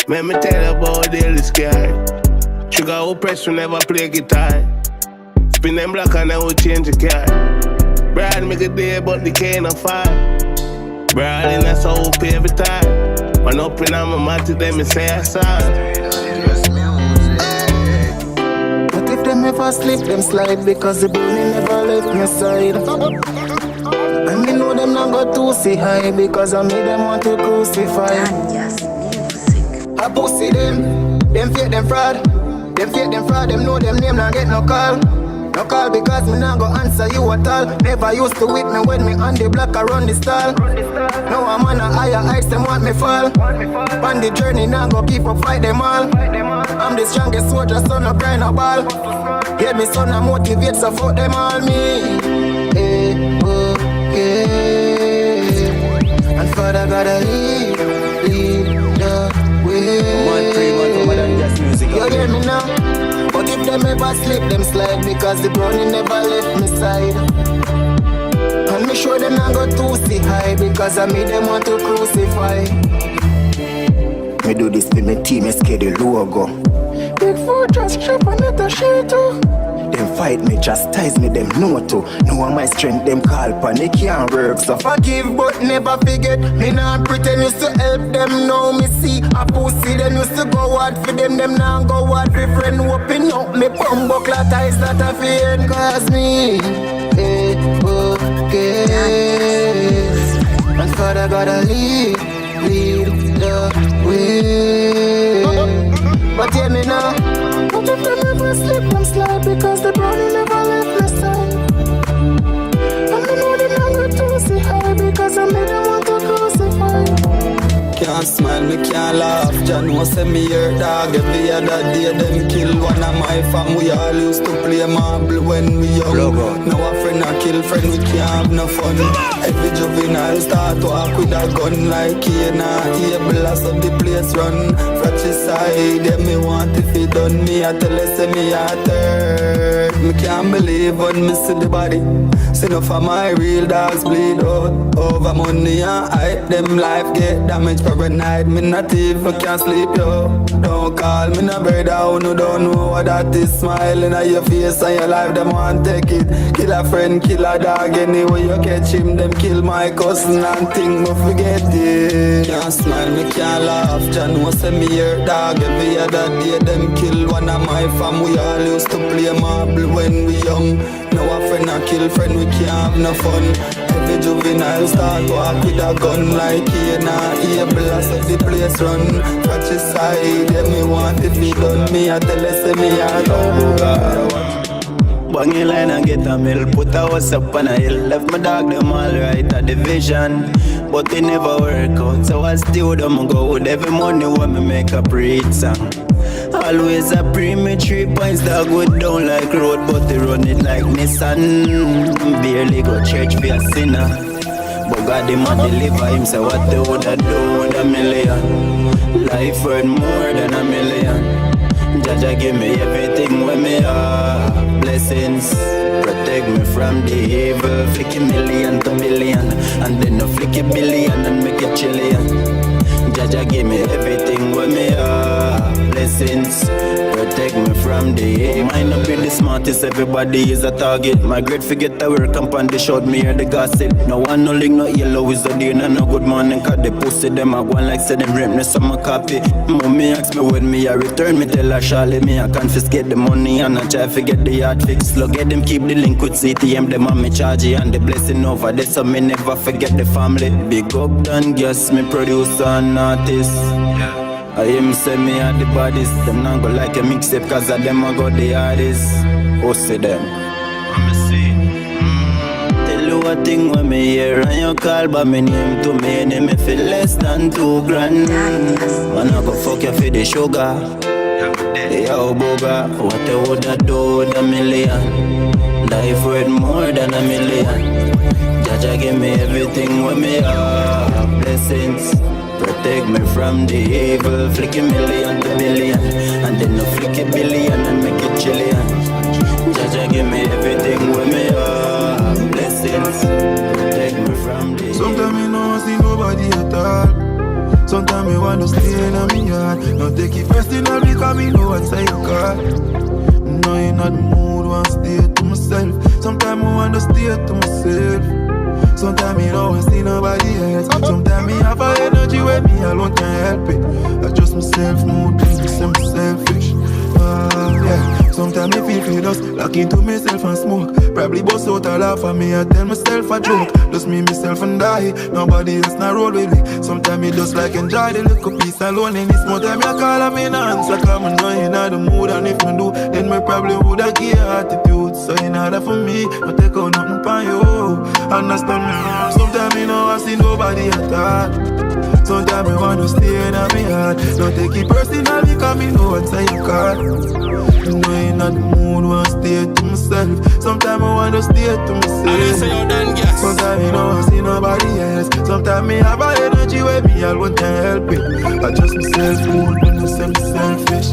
Let me tell you about daily scared. Sugar who press will never play guitar. Spin them black and I will change the car. Brad make a day, but the can't afford. Brad in a soul every time. When up in my mouth, them say I saw. But if them ever slip, them slide because the bully never left my side. And me know them not go too see high because I made them want to crucify. I pussy them fake them fraud. Them fake them fraud, them know them name not get no call. No call because me not go answer you at all. Never used to with me when me on the block I run the stall. Now I'm on a higher heights, them want me fall. On the journey now go keep up fight them all. I'm the strongest soldier, so no cry no ball. Hear me son I motivate, so fuck them all me. And Father gotta lead the way. You hear me now? But if if them ever slip, them slide. Because the brownie never left me side. And me sure them not go too see high. Because I made them want to crucify. Me do this for me team, me schedule logo. Big foot just chop on it a shit too. Them fight me, chastise me, them know to. Know my strength, them call pan, it can't work. So forgive but never forget. Me not pretend used to help them, now me see a pussy. Them used to go hard for them now go hard for friend. Open up me bum buckler ties that I fear. Cause me, okay. And Father gotta lead the way. But hear me now. But if them ever slip and slide, because the brownie never left my side. And me know them not go too see high, because I made them want to crucify. Can't smile, me can't laugh. Jah know say me hurt dog. Every other day them kill one of my fam. We all used to play marble when we young. Now a friend a kill friend, we can't have no fun. Every juvenile start to act with a gun like Kena. Able as of the place run. Fratricide, them me want if it done me. I tell her say me heart hurt. Me can't believe when me see the body. See no for my real dogs bleed out. Over money and hype, them life get damaged for a night. Me not even can sleep, yo. Don't call me no brother who don't know what that is. Smiling at your face and your life, them want take it. Kill a friend, kill a dog, anyway you catch him. Them kill my cousin and think me forget it. Can't smile, me can't laugh. Jah know say me hurt dog. Every other day them kill one of my fam. We all used to play marble when we young. Now a friend a kill friend, we can't have no fun. Every juvenile start to act with a gun like Kena. Able as of the place run. Fratricide, yeah me want if he done me. I tell her say me heart oh Bang your line and get a mill. Put a house up on a hill. Left my dog them all right at the vision, but it never work out. So I still them go out every morning when me make a preach song. Always a pre me 3 points that go down like road, but they run it like Nissan. Barely go church be a sinner, but God him a deliver him. So what they woulda do with a million? Life worth more than a million. Jaja give me everything when me are. Blessings protect me from the evil. Flick a million to million, and then a flick a billion and make it trillion. Jaja give me everything when me are. Blessings protect me from the evil. Might not be the smartest, everybody is a target. My great forget the work up on the short me hear the gossip. No one no link, no yellow is the day, no good morning. Cause they posted them a one like say them rent me some copy. Mommy ask me when me a return, me tell her Charlie me I confiscate the money and I try to get the yard fixed. Look at them keep the link with CTM, them on me charge and the blessing over there, so me never forget the family. Big up DonnGass, me producer and artist. I am say me at the baddest. Them not go like a mixtape cause of them I got the hardest. Oh say them tell you a thing when me hear and you call by me name to me and me feel less than 2 grand. Man I go fuck you for the sugar. Yo boga, what I woulda do with a million? Life worth more than a million. Jaja give me everything when me have. Blessings protect me from the evil. Flick a million to billion, and then a flick a billion and make it trillion. Jaja give me everything when me have. Blessings protect me from the evil. Sometimes me no see nobody at all. Sometimes me want to stay in a me yard. Don't take it personal because me know what's in your car. No, you're not the mood, want to stay to myself. Sometimes I want to stay to myself. Sometimes me don't want to see nobody else. Sometimes me have a energy where me alone can't help it. I trust myself, mood, things, I'm selfish. Yeah. Sometimes me feel just lock into myself and smoke. Probably bust out a laugh at me, I tell myself a joke. Just me, myself and die. Nobody else not roll with me. Sometimes me just like enjoy the little peace alone. In this more time, you call me in answer. Cause me know you're not the mood. And if me do, then me probably woulda give attitude. So in order for me, I take out nothing from you. Understand me? Sometimes me know I see nobody at all. Sometimes I want to stay in my heart. Don't take it personal because me know what's in your car. You know you're not the mood, want to stay to myself. Sometimes I want to stay to myself. Sometimes you know I see nobody else. Sometimes me have a energy where me alone can't help it. I just myself, mood when I say me selfish.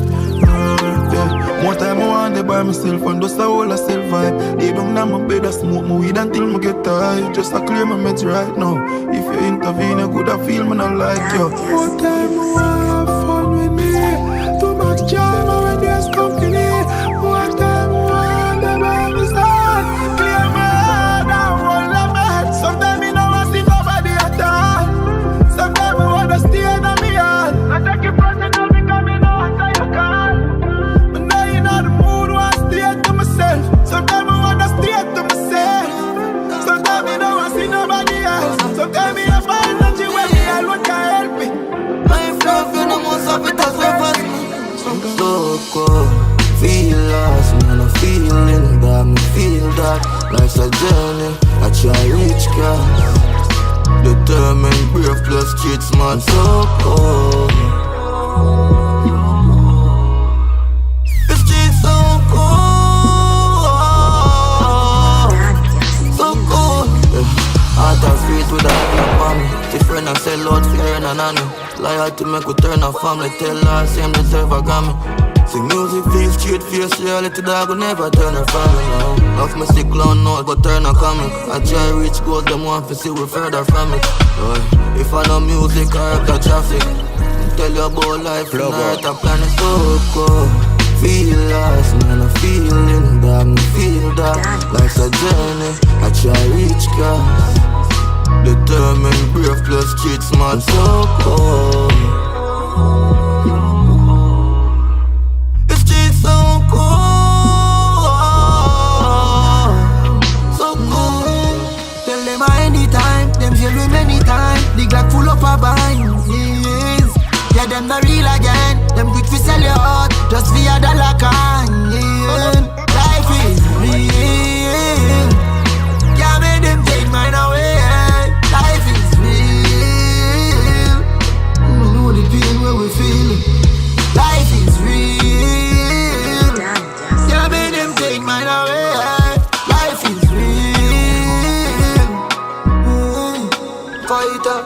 Yeah. More time I want to by myself and just a whole a self vibe. Lay down on my bed I smoke my weed until I get tired. Just to clear my meds right now. If you intervene you could have feel me not like you. More time I want to have fun with me. Too much drama when there's company. More time I want to by my side. Clear my head and roll up my head. Sometimes I don't want to see nobody at all. Sometimes I want to stay in my heart. I take it personal because I know answer your call. But now you know the mood want to stay to myself. Sometimes I want to stay to myself. Sometimes I don't want to see nobody else. Sometimes I find energy when me alone can help me. My friend, you know most of it has been fast. So cold, feel lost, man, I feeling that, me feel that. Life's a journey, I try reach class. Determined, brave plus streets, man, so cold. The streets so cold, so cold. Heart and street with a black on me. Different and sell out fear and an honey. Loyalty make we turn a family. Tell her same deserve a Grammy. Sing music, feel straight face, reality dog will never turn her family now. Off me sick clown note, but turn a comic. I try reach goals, them want to see we further from it. If I know music, I have the traffic. Tell you about life, and earth, a planet so cold. Feel lost, man, I feeling that, me feel that. Life's a journey, I try reach class. Determined, brave plus streets, man, so cold. The streets so cold, so cold. Tell them anytime, them jail me many times. The Glock full up a binds, yes. Yeah, them not real again. Them quick to sell your heart, just via dollar coin, yeah. Life is real. Can't make them take mine away. Life is real. We know the pain where we feeling. Life is real. Can't make them take mine away. Life is real. Fighter,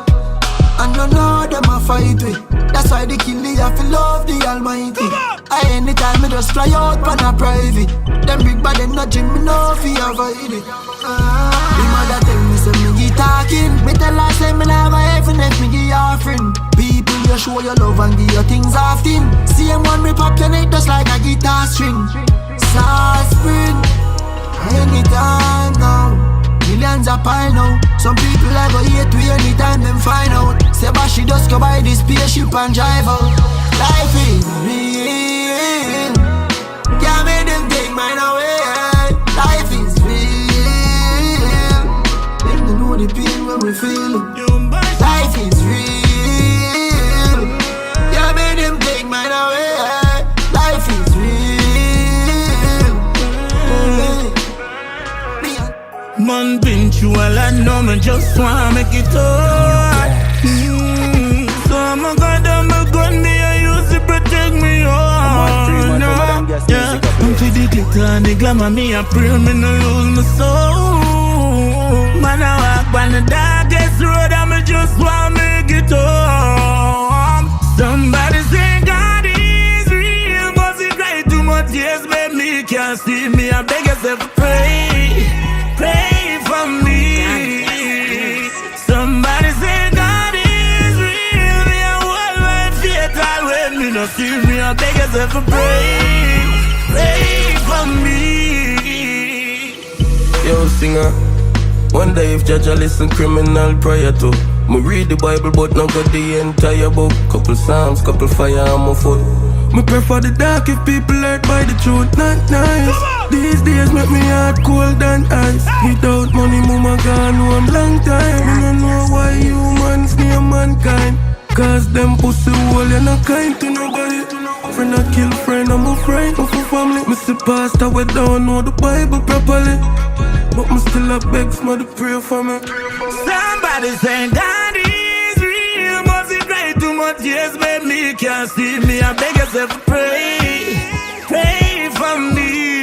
and you know them a fight with. That's why they kill me, I feel love the Almighty. I anytime me just fly out pan a private. Them big bad them not gym, me no fear avoid it. The mother tell me say me get talking. Me tell her say me never heaven if me give your friend. People you show your love and give your things often. Same one me pop your neck just like a guitar string. Sauce spring, anytime now. Millions a pile now. Some people I go hate we anytime them find out. Say but she just go buy this spaceship and drive out. Life is real. Can't make them take mine away. Life is real. Them they know the pain when we feel it. Life is real. Can't make them take mine away. Life is real. Man been through a lot, no me just wanna make it hard. So I'ma go down my gun, me I use to protect me all. Yeah, I'm for the glitter and the glamour, me I pray me no lose my soul. Man I walk on the darkest road, and me just wanna make it home. Somebody say God is real, but it cry too much tears, make me can't see me. I beg yourself pray, pray for me. Somebody say God is real. Me a worldwide fatal when me no see me. I beg yourself to pray, pray for me. Yo, singer, wonder if Judge a listen criminal prayer to. Me read the Bible but not got the entire book. Couple psalms, couple fire on my foot. Me prefer the dark if people hurt by the truth, not nice. These days make me heart cold than ice. Without money, mama gone home long time. I don't know why humans near mankind. Cause them pussy hole, you're not kind to nobody. Friend I kill friend, I'm a friend of a family. Me see pastor, we don't know the Bible properly. But me still a beg somebody pray for me. Somebody say God is real, but it cry too much years, make me can't see me. I beg yourself pray, pray for me.